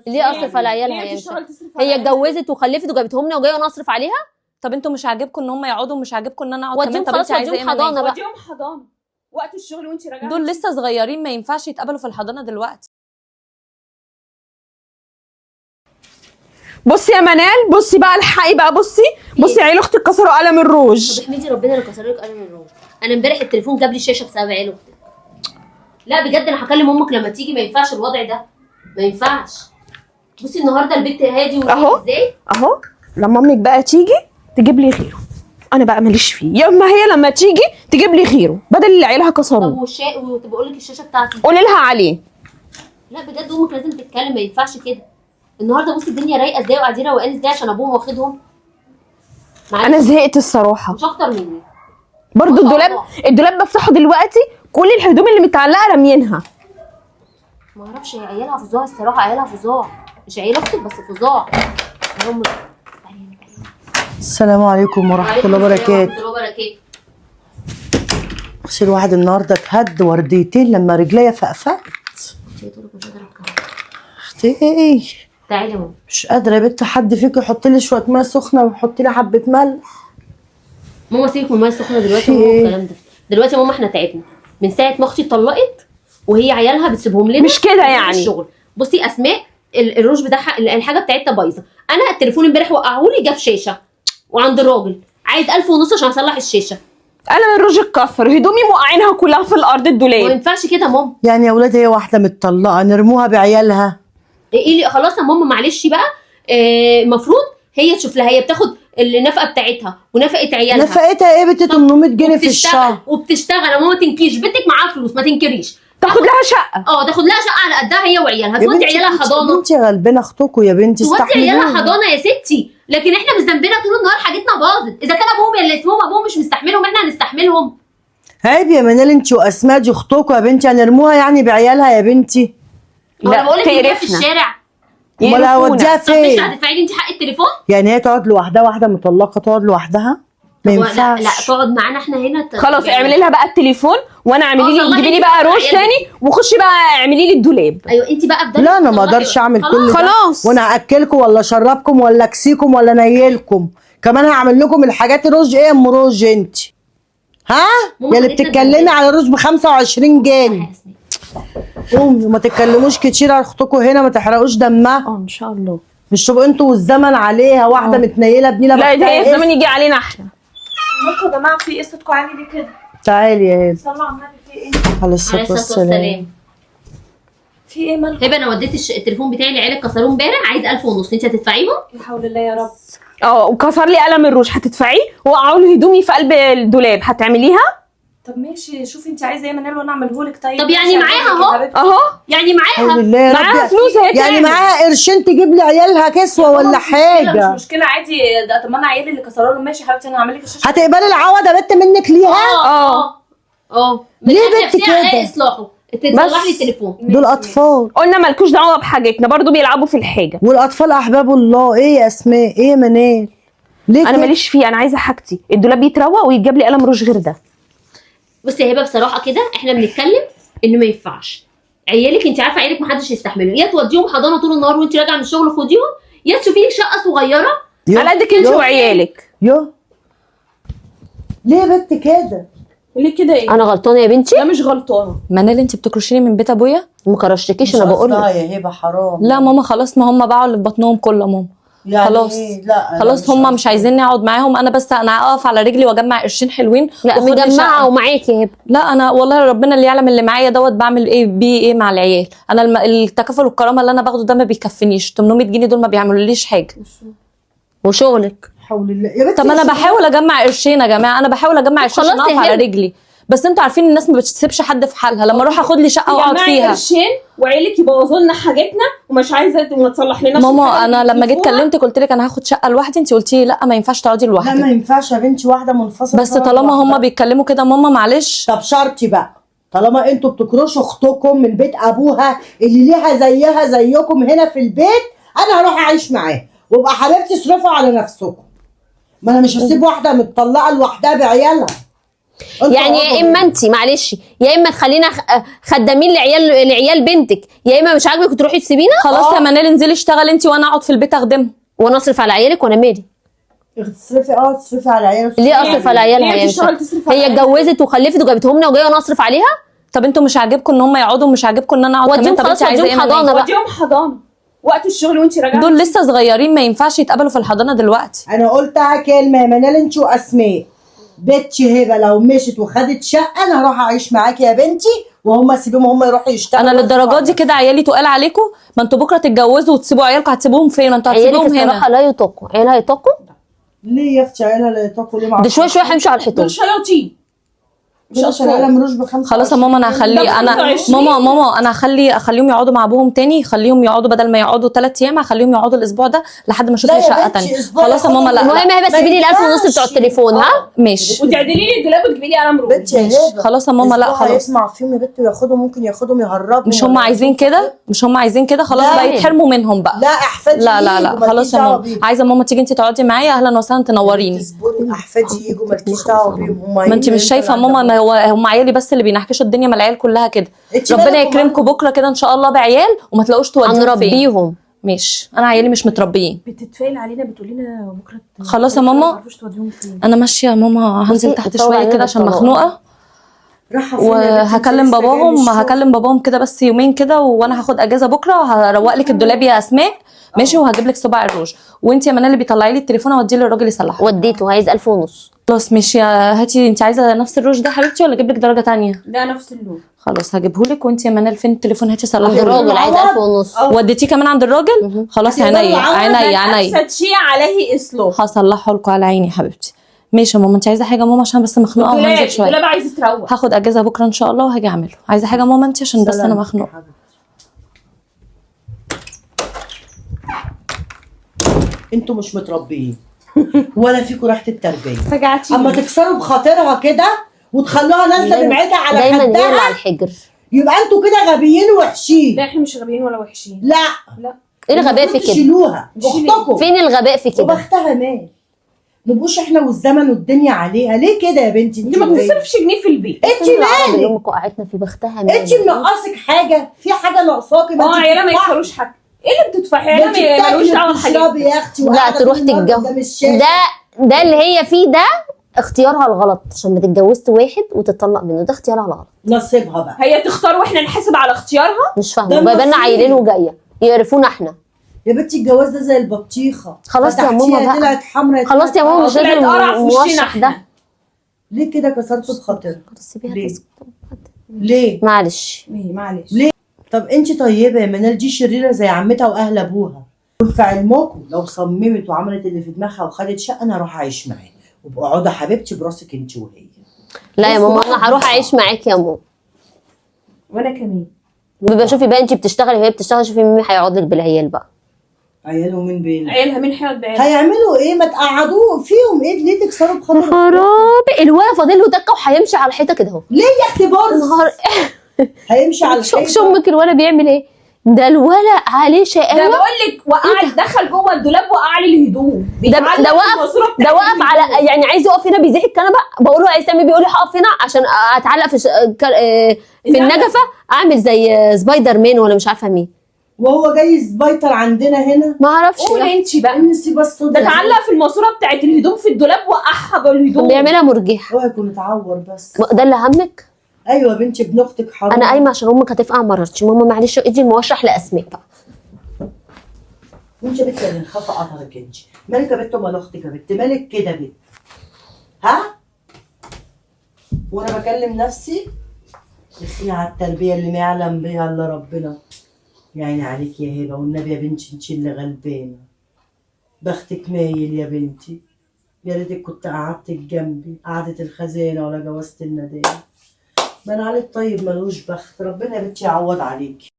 ليه اصرف على عيالها يعني؟ هي اتجوزت وخلفت وجابتهم لي وجايه وانا اصرف عليها؟ طب انتوا مش عاجبكم ان هم يقعدوا ومش عاجبكم ان انا اقعد وديهم كمان؟ طب خلاص، انت عايزه ايه وديهم حضانه بقى. وديهم حضانه وقت الشغل وانت راجعه. دول لسه صغيرين، ما ينفعش يتقبلوا في الحضانه دلوقتي. بصي يا منال، بصي بقى الحقي بقى، بصي عيال اختك كسروا قلم الروج. طب احمدي ربنا اللي كسر لك قلم الروج. انا امبارح التليفون جاب لي الشاشه بسبب عيال اختك. لا بجد انا هكلم امك لما تيجي، ما ينفعش الوضع ده، ما ينفعش. بصي النهارده البيت هادي اهو ازاي اهو. لما امك بقى تيجي تجيب لي غيره، انا بقى ماليش فيه. يا اما هي لما تيجي تجيب لي غيره بدل اللي عيالها كسروه. طب وبقول لك الشاشه بتاعتي قولي لها عليه. لا بجد امك لازم تتكلم، ما ينفعش كده. النهارده بصي الدنيا رايقه ازاي وقاعدين روقان ازاي عشان ابوهم واخدهم. انا زهقت الصراحه، مش اكتر مني. برضو الدولاب بفتحه دلوقتي كل الهدوم اللي متعلقه راميينها. ما اعرفش، هي عيالها فظاع الصراحه، عيالها فظاع، مش عيال اختك بس فظاع. هم السلام عليكم ورحمه الله وبركاته. بس الواحد النهارده اتهد ورديتين لما رجليا فقفقت. اختي تعالي يا ماما. مش قادره يا بنت حد فيكم يحط لي شويه ميه سخنه ويحط لي حبه ملح. ماما سيبك من الميه السخنه دلوقتي والكلام ده. دلوقتي يا ماما احنا تعبنا من ساعه ما اختي اتطلقت وهي عيالها بتسيبهم لنا مش كده يعني الشغل. بصي اسماء الروج بتاعها الحاجه بتاعتها بايظه. انا التليفون امبارح وقعهولي جاب شاشه وعند الراجل عايز 1500 عشان اصلح الشاشه. انا الروج اتكسر، هدومي موقعينها كلها في الارض الدولاب. ما ينفعش كده يا ماما. يعني يا ولاد هي واحده متطلقه نرموها بعيالها؟ ايه خلاص يا ماما معلش بقى. المفروض هي تشوف لها، هي بتاخد النفقه بتاعتها ونفقه عيالها. نفقتها ايه بنت؟ 800 جنيه في الشهر وبتشتغل يا ماما. ما تنكيش بنتك معاها فلوس، ما تنكريش. تاخد لها شقه. تاخد لها شقه على قدها هي وعيالها. تودي عيالها حضانه. انت غلبانه اختكم يا بنتي، تودي عيالها حضانه يا ستي. لكن احنا مش ذنبنا طول النهار حاجتنا باظت. اذا كان ابوهم اللي اسمهم ابوهم مش مستحملهم احنا هنستحملهم؟ عيب يا منال، انت واسماء دي اختكم يا بنتي، هنرموها يعني بعيالها يا بنتي؟ انا بقول لك هي في الشارع. امال هوديها فين؟ طب مش هتدفعي لي انت حق التليفون؟ يعني هي تقعد لوحدها؟ واحده مطلقه تقعد لوحدها؟ ما ينفعش. لا تقعد معانا احنا هنا. خلاص يعني اعملي لها بقى التليفون وانا اعملي لي، جيبي لي بقى روج تاني وخشي بقى اعملي لي الدولاب. ايوه انت بقى بدل. لا انا ما اقدرش اعمل كل ده. خلاص وانا هاكلكم ولا اشربكم ولا اكسيكم ولا نيلكم كمان. هعمل لكم الحاجات. الروج ايه يا ام روج انت؟ ها يا اللي بتتكلمي على روج ب 25 جنيه. قومي وما تتكلموش كتير على اختكم هنا، ما تحرقوش دمها. ان شاء الله. مش تبقوا انتوا والزمن عليها. واحده متنيله بنيله. لا ده هي الزمن يجي علينا احنا. مالكم يا جماعه؟ في ايه صوتكم عالي ليه كده؟ تعالي يا هبه. صلوا على النبي. في ايه؟ عليه الصلاه والسلام. في ايه مالكم؟ هبه انا وديت التليفون بتاعي لعيالك كسروه امبارح، عايز 1500. انت هتدفعيهم؟ لا حول الله يا رب. وكسر لي قلم الروج هتدفعيه، وقعوا لي هدومي في قلب الدولاب هتعمليها؟ طب ماشي، شوفي انت عايزه ايه منال وانا اعمله لك. طب يعني معاها اهو يعني معاها معاها فلوس اهي. يعني معاها قرشين تجيب لي عيالها كسوه ولا حاجه؟ مش مشكله عادي. ده طب ما انا عيالي اللي كسروا لهم. ماشي يا حبيبتي انا هعمل لك الشاشه. هتقبلي العوض يا بنت منك ليها؟ ليه بنت كده؟ اصلاحه تصلح لي التليفون. دول اطفال. قلنا مالكوش دعوه بحاجتنا، برضو بيلعبوا في الحاجه. والاطفال احباب الله. ايه يا اسماء؟ ايه يا منال؟ ليه انا ماليش فيه، انا عايزه حاجتي. الدولاب يتروق ويتجاب لي قلم روج غير ده. بصي يا هبه بصراحه كده احنا بنتكلم انه ما ينفعش. عيالك انت عارفه عيالك محدش يستحمله. يا توديهم حضانه طول النهار وانت راجعه من الشغل خديهم، يا تشوفي لك شقه صغيره على قدك انت وعيالك. ليه يا بنت كده؟ ليه كده ايه؟ انا غلطانه يا بنتي؟ لا مش غلطانه. منال انت بتكرشيني من بيت ابويا؟ ما كرشتكيش انا بقول لك. يا هبه حرام. لا ماما خلاص، ما هم باعوا اللي في بطنهم كله ماما. يعني خلاص إيه؟ لا خلاص هم مش عايزيني اقعد معاهم. انا بس انا اقف على رجلي واجمع قرشين حلوين. لا مجمعه ومعاكي يا هبه. لا انا والله ربنا اللي يعلم اللي معايا دوت بعمل ايه بيه ايه مع العيال. انا التكافل والكرامه اللي انا باخده ده ما بيكفنيش. 800 جنيه دول ما بيعملوليش حاجه. وشغلك حول الله يا بنت. طب انا بحاول اجمع قرشين يا جماعه، انا بحاول اجمع قرشين عشان اقف على رجلي. بس انتوا عارفين الناس ما بتسيبش حد في حالها. لما اروح اخد لي شقه واقعد فيها قرشين وعيلك يبوظوا لنا حاجتنا ومش عايزه ما تصلح لنا. ماما انا لما جيت كلمتك قلت لك انا هاخد شقه لوحدي، انت قلتي لي لا ما ينفعش تقعدي لوحدك. لا ما ينفعش يا بنتي، واحده منفصله. بس طالما هم بيتكلموا كده ماما معلش. طب شرطي بقى، طالما انتوا بتكرشوا اختكم من بيت ابوها اللي ليها زيها زيكم هنا في البيت، انا هروح اعيش معاها وابقى حبيبتي اصرفوا على نفسكم. ما انا مش هسيب واحده متطلقه لوحدها بعيالها. يعني يا اما انت معلش، يا اما تخلينا خدامين لعيال بنتك، يا اما مش عاجبك تروحي تسيبينا. خلاص يا منال انزلي اشتغلي انت وانا اقعد في البيت اخدمها. وانا اصرف على عيالك وانا مالي؟ تصرفي على عيالك. ليه اصرف على عيالها؟ ليه يعني بتشتغل تصرف على هي عيالها؟ اتجوزت وخلفت وجابتهم لنا وجايه وانا اصرف عليها؟ طب انتوا مش عاجبكم ان هم يقعدوا ومش عاجبكم ان انا اقعد كمان؟ وديهم طب خلاص، انت عايزه ايه وديهم مني؟ حضانة بقى. وديهم حضانه وقت الشغل وانت راجعه. دول لسه صغيرين ما ينفعش يتقبلوا في الحضانه دلوقتي. انا قلتها كلمه يا منال، انت واسماء بنتي هبه لو مشت وخدت شقه انا هروح اعيش معاكي يا بنتي، وهم سيبهم هم يروحوا يشتغلوا. انا للدرجات دي كده عيالي تقال عليكم؟ ما انتوا بكره تتجوزوا وتسيبوا عيالكم، هتسيبوهم فين؟ ما انتوا عيالك هتسيبوهم الصراحه هنا. لا يطاقوا، عيالها يطاقوا. ليه يا اختي عيالها لا يطاقوا؟ ليه؟ ده شويه شويه هيمشوا على دول الحيطان. شياطين مش عشان عيالها اطفال. مروش ب25. خلاص يا ماما انا هخلي انا 25. ماما انا اخليهم يقعدوا مع ابوهم تاني، خليهم يقعدوا بدل ما يقعدوا 3 ايام هخليهم يقعدوا الاسبوع ده لحد ما اشوف لا لي يا شقه بنتي، تانية. أسبوع خلاص يا ماما. لا المهم لا هبه سيبي لي ال1000 ونص بتوع التليفون. ها ماشي. وتعدلي لي الدولاب وتجيبي لي قلم روج. بنتي يا هبه خلاص يا ماما. لا أسبوع خلاص. هيسمع فيهم يا بنتي وياخدهم، ممكن ياخدهم يهربهم. مش هم عايزين كده؟ مش هم عايزين كده؟ خلاص لا. بقى يتحرموا منهم بقى. لا احفادي لا لا يجوا، لا مالكيش خلاص يا دعوة ماما. بيهم. عايزه ماما تيجي انت تقعدي معايا، اهلا وسهلا تنوريني. تصبري، احفادي يجوا مالكيش دعوه بيهم. هم ما انت مش شايفه ماما؟ ما هو هم عيالي بس اللي بينحكشوا الدنيا، ما العيال كلها كده. انت ربنا مالك يكرمكم ومالهم؟ بكره كده ان شاء الله بعيال وما تلاقوش توديهم فين. هنربيهم. ماشي. انا عيالي مش متربيين. بتتفايل علينا بتقول لنا بكره خلاص يا ماما. ما تعرفوش توديهم فين. انا ماشيه يا ماما، هنزل بصي، تحت اتطور شويه علينا كده عشان بالطلاق. مخنوقه، راحه فين يا بنتي؟ انت وهكلم لسه جاية من باباهم. الشغل. هكلم باباهم كده بس يومين كده، وانا هاخد اجازه بكره، هروق لك الدولاب يا اسماء. ماشي. وهجيب لك صباع الروج، وانت يا منال اللي بيطلعي لي التليفون اوديه للراجل يصلحه. وديته عايز 1000 ونص. خلاص ماشي. هاتي. انت عايزه نفس الروج ده حبيبتي ولا اجيب لك درجه تانية؟ ده نفس اللون. خلاص هجيبهولك. وانت يا منال فين التليفون؟ هاتي عند صلحيه. الراجل عايز 1000 ونص. وديتيه كمان عند الراجل؟ خلاص هتقدروا عينيا العوض؟ عينيا عينيا. ابسط شيء عليه اصلاح. هصلحه لكم على عيني يا حبيبتي. ماشي يا ماما. انت عايزه حاجه يا ماما؟ عشان بس مخنوقه وهنزل الدولاب شويه. عايزه تروح. هاخد اجازه بكره ان شاء الله وهاجي اعمله. عايزه حاجه يا ماما انت؟ عشان بس انا سلام. مخنوقه. انتوا مش متربيين ولا فيكوا ريحه التربيه. فجعتي اما تكسروا بخاطرها كده وتخلوها نازله دمعتها على دايما هي اللي على خدها، الحجر. يبقى انتوا كده غبيين ووحشين. لا احنا مش غبيين ولا وحشين. لا لا ايه الغباء في كده؟ تشيلوها اختكم. فين الغباء في كده؟ وبختها مال. نبقوش احنا والزمن والدنيا عليها. ليه كده يا بنتي؟ انت ما بتصرفش جنيه في البيت. انت العرب اللي مالك؟ امك وقعتنا في بختها انت منقصك حاجه؟ في حاجه ناقصاكي؟ ما انت عيالها ما بتدفعي. يكسروش حاجه. ايه اللي بتدفعي؟ عيالها انت مالوش دعوه بتاكلي بحاجه. وبتشربي يا اختي لا وقاعدة تروح طول النهار تتجوز. قدام الشاشة. ده اللي هي فيه ده اختيارها الغلط، عشان ما تتجوزت واحد وتتطلق منه، ده اختيارها الغلط. نصيبها بقى. هي تختار واحنا نحاسب على اختيارها. مش ده فاهمه. جايبه لنا نصيب. عيلين وجايه يعرفونا احنا. يا بنتي الجواز ده زي البطيخه. خلاص يا فتحتيها ماما بقى. طلعت حمرا. خلاص يا ماما مش طلعت لازم قرع في وشنا الموشح احنا. ده. ليه كده كسرتوا بخاطرها؟ خلاص سيبيها ليه؟ تسكت. ليه؟ معلش. معلش. ليه؟ طب انت طيبه يا منال، دي شريره زي عمتها واهل ابوها. في علمكم لو صممت وعملت اللي في دماغها وخدت شقه انا هروح اعيش معاها، وابقى اقعدي حبيبتي براسك انت وهي. لا يا ماما انا هروح اعيش معاكي يا ماما. وانا كمان. بيبقى شوفي بقى انت بتشتغلي وهي بتشتغل، شوفي مين هيقعد لك بالعيال بقى. عياله مين بينا؟ عيالها مين هيقعد بعيالها؟ هيعملوا ايه؟ ما تقعدوه فيهم ايه؟ ليه تكسروا بخاطر؟ خرابي الولد فاضل له دكه وهيمشي على الحيطه كده اهو. ليه يا اختي برص؟ نهار هيمشي على شوف الحيطه. امك الولد بيعمل ايه؟ ده الولد عليه ده شقاوه. بقول لك وقع دخل جوه الدولاب وقع لي الهدوم. ده واقف على يعني عايز يقف هنا بيزيح الكنبه، بقول له عايز تعمل، بيقول لي هقف هنا عشان اتعلق في النجفه اعمل زي سبايدر مان ولا مش عارفه مين. وهو جاي يسبيطر عندنا هنا. ما اعرفش قولي انت بقى. نسي بس ده اتعلق في الماسوره بتاعت الهدوم في الدولاب وقعها بالهدوم. بيعملها مرجح. هو يكون اتعور بس. ده اللي همك؟ ايوه يا بنتي ابن اختك حرام. انا قايمه عشان امك هتفقع مرضتش. ماما معلش ادي الموشح لاسماء بقى. وانت يا بنت اللي خافه قطرك انت. مالك يا بنت؟ امال اختك يا بنت مالك كده يا بنت؟ ها؟ وانا بكلم نفسي؟ اخي على التربيه اللي ما يعلم بيها الا ربنا. يعني عليك يا هبه والنبي يا بنتي انت اللي غلبانه. بختك مايل يا بنتي. يا ريتك كنت قعدتك جنبي قعدة الخزانه ولا جوازة الندامه. ما انا عليك طيب ملوش بخت. ربنا يا بنتي يعوض عليكي.